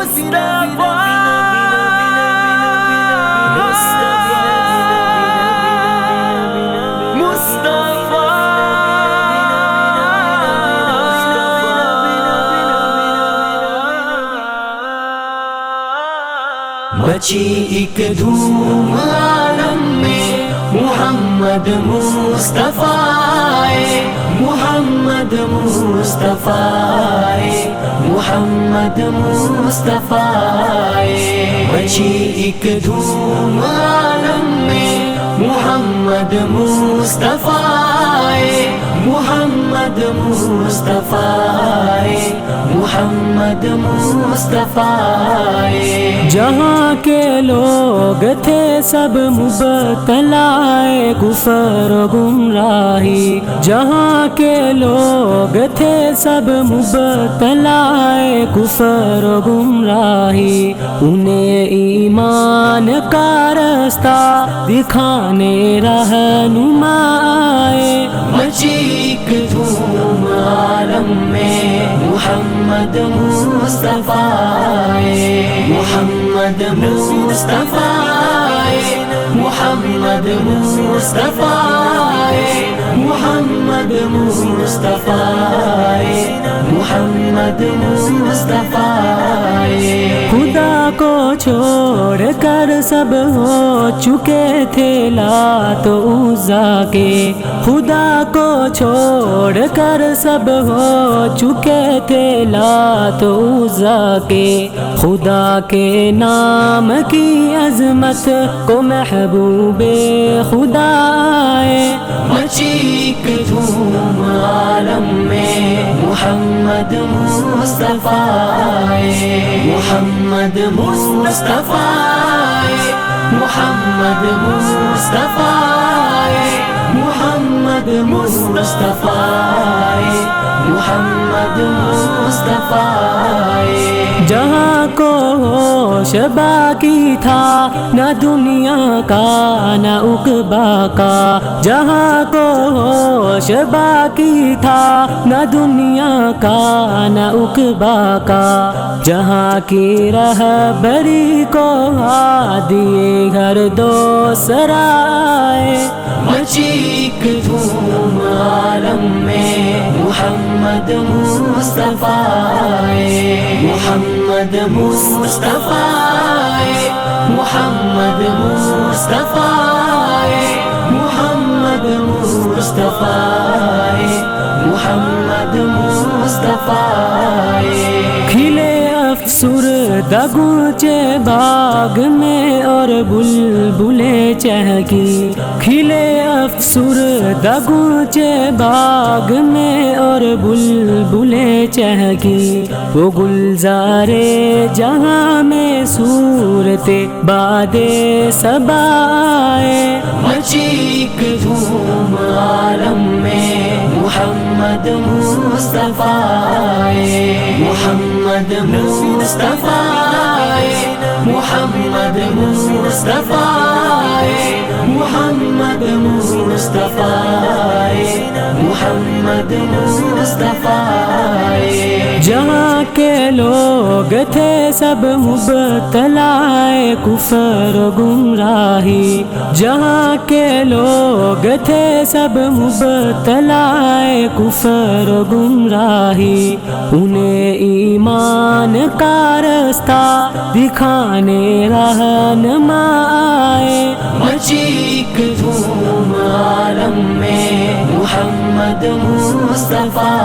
مصطفیٰ مچی ایک دھوم عالم میں محمد مصطفیٰ آئے، محمد مصطفیٰ آئے، محمد مصطفیٰ آئے۔ مچی ایک دھوم عالم میں محمد مصطفیٰ آئے، محمد مصطفیٰ آئے، محمد مصطفیٰ آئے۔ جہاں کے لوگ تھے سب مبتلا کفر و گمراہی، جہاں کے لوگ تھے سب مبتلا کفر و گمراہی، انہیں ایمان کا راستہ دکھانے رہنما آئے۔ مچی ایک دھوم عالم میں محمد مصطفیٰ آئے، محمد مصطفیٰ آئے، محمد مصطفیٰ آئے، محمد مصطفیٰ آئے، محمد مصطفیٰ آئے۔ خدا کو چھوڑ کر سب ہو چکے تھے لات و عزا کے، خدا کو چھوڑ کر سب ہو چکے تھے لات و عزا کے، خدا کے نام کی عظمت کو محبوب خدا آئے۔ مچی ایک دھوم عالم میں محمد مصطفیٰ آئے، محمد مصطفیٰ آئے، محمد مصطفیٰ آئے، محمد مصطفیٰ آئے، محمد مصطفیٰ آئے۔ جہاں کو ہوش باقی تھا نہ دنیا کا نہ عقبا کا، جہاں کو ہوش باقی تھا نہ دنیا کا نہ عقبا کا، جہاں کی رہبری کو ہادی گھر دوسرا آئے۔ مچی ایک دھوم عالم میں محمد مصطفیٰ آئے، محمد مصطفیٰ آئے، محمد مصطفیٰ آئے، محمد مصطفیٰ آئے، محمد مصطفیٰ آئے۔ کھلے افسردہ گونچے باغ میں اور بلبلیں چہکی، کھلے افسردہ گونچے باغ میں اور بلبلیں چہکی، وہ گلزارے جہاں میں صورت باد صبا آئے۔ مچی ایک دھوم عالم میں محمد مصطفیٰ آئے، محمد مصطفیٰ آئے، محمد مصطفیٰ آئے، محمد مصطفیٰ آئے، محمد مصطفیٰ آئے۔ جہاں کے لوگ تھے سب مبتلا کفر و گمراہی، جہاں کے لوگ تھے سب مبتلا کفر و گمراہی، انہیں ایمان کا راستہ دکھانے رہنما آئے۔ مچی ایک دھوم عالم میں محمد مصطفیٰ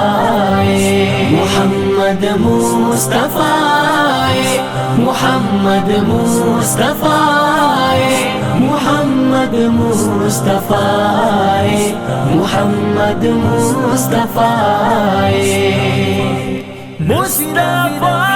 آئے، محمد مصطفیٰ آئے، محمد مصطفیٰ آئے، محمد مصطفیٰ آئے، محمد مصطفیٰ آئے۔ مصطفیٰ